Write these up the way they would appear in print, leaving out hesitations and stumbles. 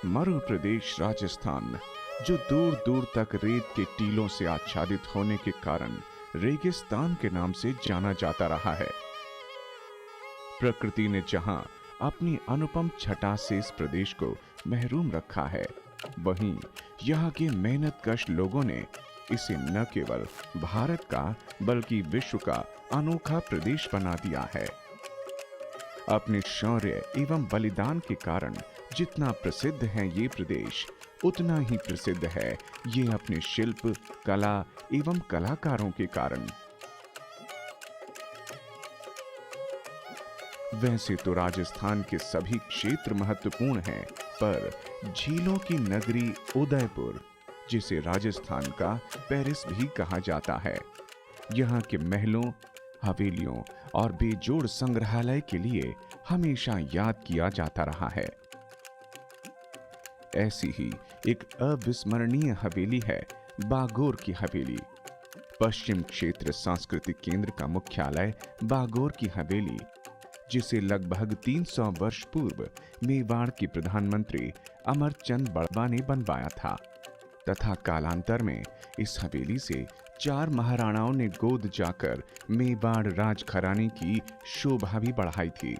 मरु प्रदेश राजस्थान, जो दूर दूर तक रेत के टीलों से आच्छादित होने के कारण रेगिस्तान के नाम से जाना जाता रहा है। प्रकृति ने जहां अपनी अनुपम छटा से इस प्रदेश को महरूम रखा है, वहीं यहाँ के मेहनतकश लोगों ने इसे न केवल भारत का बल्कि विश्व का अनोखा प्रदेश बना दिया है। अपने शौर्य एवं बलिदान के कारण जितना प्रसिद्ध है ये प्रदेश, उतना ही प्रसिद्ध है ये अपने शिल्प, कला एवं कलाकारों के कारण। वैसे तो राजस्थान के सभी क्षेत्र महत्वपूर्ण हैं, पर झीलों की नगरी उदयपुर, जिसे राजस्थान का पेरिस भी कहा जाता है, यहाँ के महलों, हवेलियों और बेजोड़ संग्रहालय के लिए हमेशा याद किया जाता रहा है। ऐसी ही एक अविस्मरणीय हवेली है बागोर की हवेली। पश्चिम क्षेत्र सांस्कृतिक केंद्र का मुख्यालय बागोर की हवेली, जिसे लगभग 300 वर्ष पूर्व मेवाड़ के प्रधानमंत्री अमरचंद बड़वा ने बनवाया था, तथा कालांतर में इस हवेली से 4 महाराणाओं ने गोद जाकर मेवाड़ राजघराने की शोभा भी बढ़ाई थी।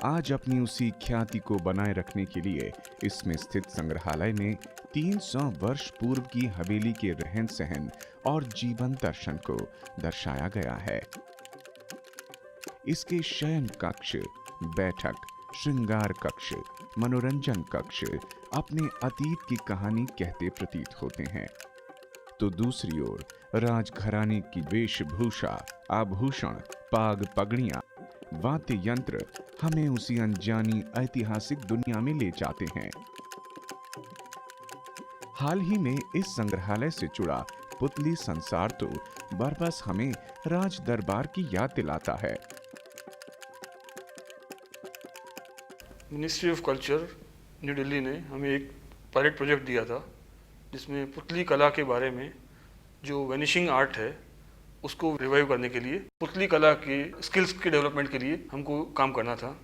आज अपनी उसी ख्याति को बनाए रखने के लिए इसमें स्थित संग्रहालय में 300 वर्ष पूर्व की हवेली के रहन सहन और जीवन दर्शन को दर्शाया गया है। इसके शयन कक्ष, बैठक, श्रृंगार कक्ष, मनोरंजन कक्ष अपने अतीत की कहानी कहते प्रतीत होते हैं, तो दूसरी ओर राजघराने की वेशभूषा, आभूषण, पाग पगड़ियां, वाद्य यंत्र हमें उसी अनजानी ऐतिहासिक दुनिया में ले जाते हैं। हाल ही में इस संग्रहालय से जुड़ा पुतली संसार तो बरबस हमें राज दरबार की याद दिलाता है। Ministry of culture new Delhi ने हमें एक पायलट प्रोजेक्ट दिया था, जिसमें पुतली कला के बारे में, जो वेनिशिंग आर्ट है उसको रिवाइव करने के लिए, पुतली कला के स्किल्स के डेवलपमेंट के लिए हमको काम करना था।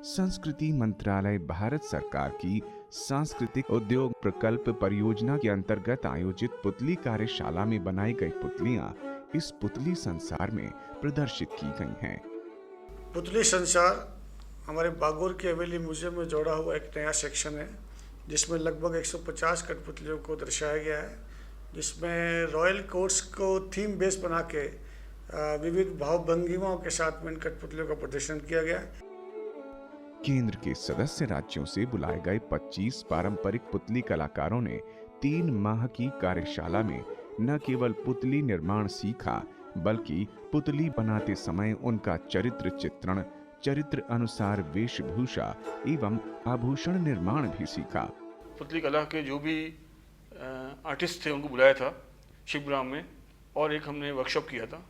संस्कृति मंत्रालय भारत सरकार की सांस्कृतिक उद्योग प्रकल्प परियोजना के अंतर्गत आयोजित पुतली कार्यशाला में बनाई गई पुतलियां इस पुतली संसार में प्रदर्शित की गई हैं। पुतली संसार हमारे बागोर की हवेली म्यूजियम में जोड़ा हुआ एक नया सेक्शन है, जिसमें लगभग 150 कठपुतलियों को दर्शाया गया है, जिसमें रॉयल कोर्ट्स को थीम बेस बना के विविध भावभंगिमाओं के साथ में इन कठपुतलियों का प्रदर्शन किया गया है। केंद्र के सदस्य राज्यों से बुलाए गए 25 पारंपरिक पुतली कलाकारों ने 3 माह की कार्यशाला में न केवल पुतली निर्माण सीखा, बल्कि पुतली बनाते समय उनका चरित्र चित्रण, चरित्र अनुसार वेशभूषा एवं आभूषण निर्माण भी सीखा। पुतली कला के जो भी आर्टिस्ट थे उनको बुलाया था शिवग्राम में, और एक हमने वर्कशॉप किया था।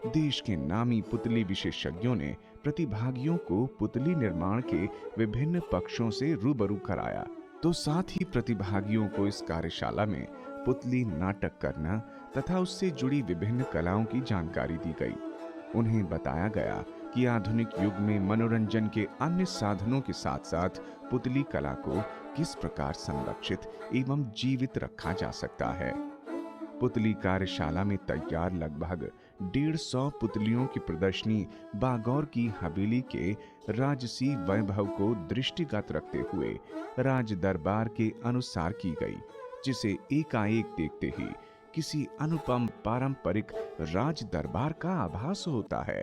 देश के नामी पुतली विशेषज्ञों ने प्रतिभागियों को पुतली निर्माण के विभिन्न पक्षों से रूबरू कराया, तो साथ ही प्रतिभागियों को इस कार्यशाला में पुतली नाटक करना तथा उससे जुड़ी विभिन्न कलाओं की जानकारी दी गई। उन्हें बताया गया कि आधुनिक युग में मनोरंजन के अन्य साधनों के साथ साथ पुतली कला को किस प्रकार संरक्षित एवं जीवित रखा जा सकता है। पुतली कार्यशाला में तैयार लगभग 150 पुतलियों की प्रदर्शनी बागौर की हवेली के राजसी वैभव को दृष्टिगत रखते हुए राज दरबार के अनुसार की गई, जिसे एकाएक देखते ही किसी अनुपम पारंपरिक राज दरबार का आभास होता है।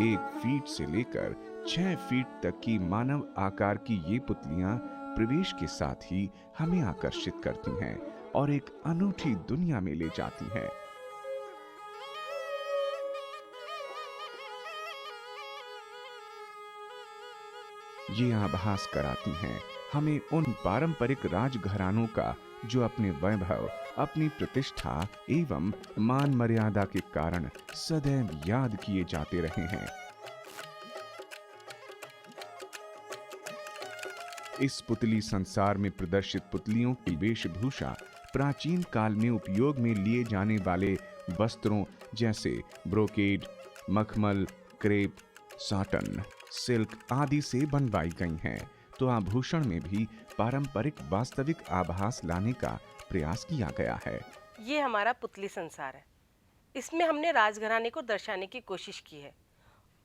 एक फीट से लेकर 6 फीट तक की मानव आकार की ये पुतलियां प्रवेश के साथ ही हमें आकर्षित करती हैं और एक अनूठी दुनिया में ले जाती हैं। ये आभास कराती हैं हमें उन पारंपरिक राजघरानों का जो अपने वैभव, अपनी प्रतिष्ठा एवं मान मर्यादा के कारण सदैव याद किए जाते रहे हैं। इस पुतली संसार में प्रदर्शित पुतलियों की वेशभूषा प्राचीन काल में उपयोग में लिए जाने वाले वस्त्रों जैसे ब्रोकेड, मखमल, क्रेप, साटन, सिल्क आदि से बनवाई गई हैं, तो आभूषण में भी पारंपरिक वास्तविक आभास लाने का प्रयास किया गया है। ये हमारा पुतली संसार है। इसमें हमने राजघराने को दर्शाने की कोशिश की है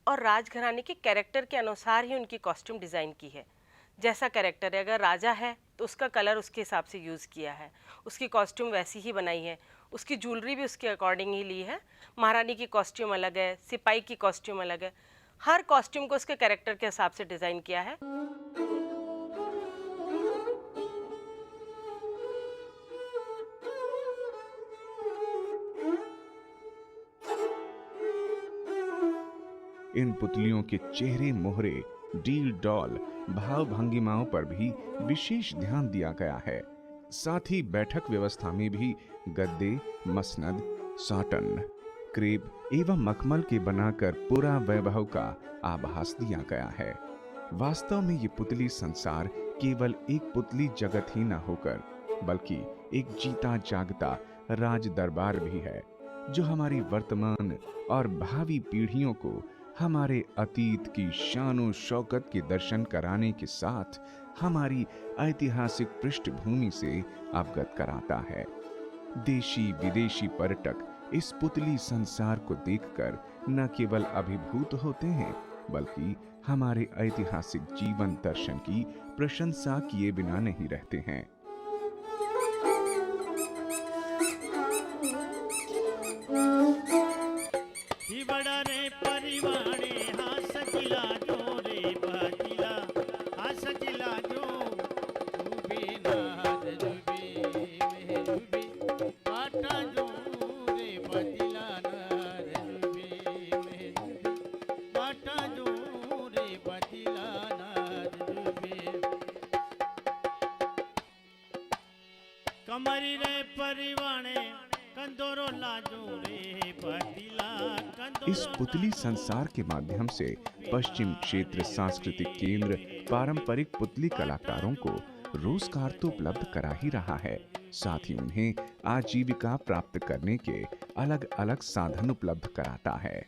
और राजघराने के कैरेक्टर के अनुसार ही उनकी कॉस्ट्यूम डिज़ाइन की है। जैसा कैरेक्टर है, अगर राजा है तो उसका कलर उसके हिसाब से यूज़ किया है, उसकी कॉस्ट्यूम वैसी ही बनाई है, उसकी ज्वेलरी भी उसके अकॉर्डिंग ही ली है। महारानी की कॉस्ट्यूम अलग है, सिपाही की कॉस्ट्यूम अलग है, हर कॉस्ट्यूम को उसके कैरेक्टर के हिसाब से डिज़ाइन किया है। इन पुतलियों के चेहरे मोहरे, डील डॉल, भाव भंगिमाओं पर भी विशेष ध्यान दिया गया है। साथ ही बैठक व्यवस्था में भी गद्दे, मसनद, साटन, क्रेप एवं मखमल के बनाकर पूरा वैभव का आभास दिया गया है। वास्तव में ये पुतली संसार केवल एक पुतली जगत ही न होकर बल्कि एक जीता जागता राज दरबार भी है, जो हमारी वर्तमान और भावी पीढ़ियों को हमारे अतीत की शानो शौकत के दर्शन कराने के साथ हमारी ऐतिहासिक पृष्ठभूमि से अवगत कराता है। देशी विदेशी पर्यटक इस पुतली संसार को देखकर न केवल अभिभूत होते हैं बल्कि हमारे ऐतिहासिक जीवन दर्शन की प्रशंसा किए बिना नहीं रहते हैं। इस पुतली संसार के माध्यम से पश्चिम क्षेत्र सांस्कृतिक केंद्र पारंपरिक पुतली कलाकारों को रोजगार तो उपलब्ध करा ही रहा है, साथ ही उन्हें आजीविका प्राप्त करने के अलग अलग साधन उपलब्ध कराता है।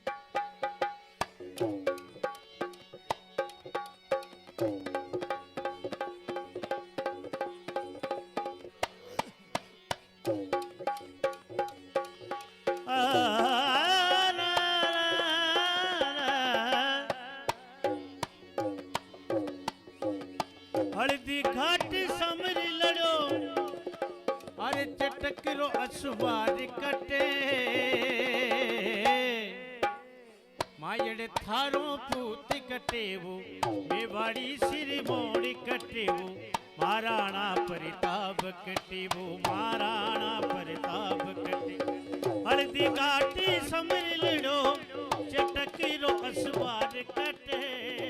हल्दी घाट समर लड़ो अरे चटकरो असवार कटे मायड़े थारो पूत कटेवो मेवाड़ी सिर मोड़ कटेवो महाराणा प्रताप कटेवो महाराणा प्रताप कटे हल्दी घाट समर लड़ो चटकरो असवार कटे।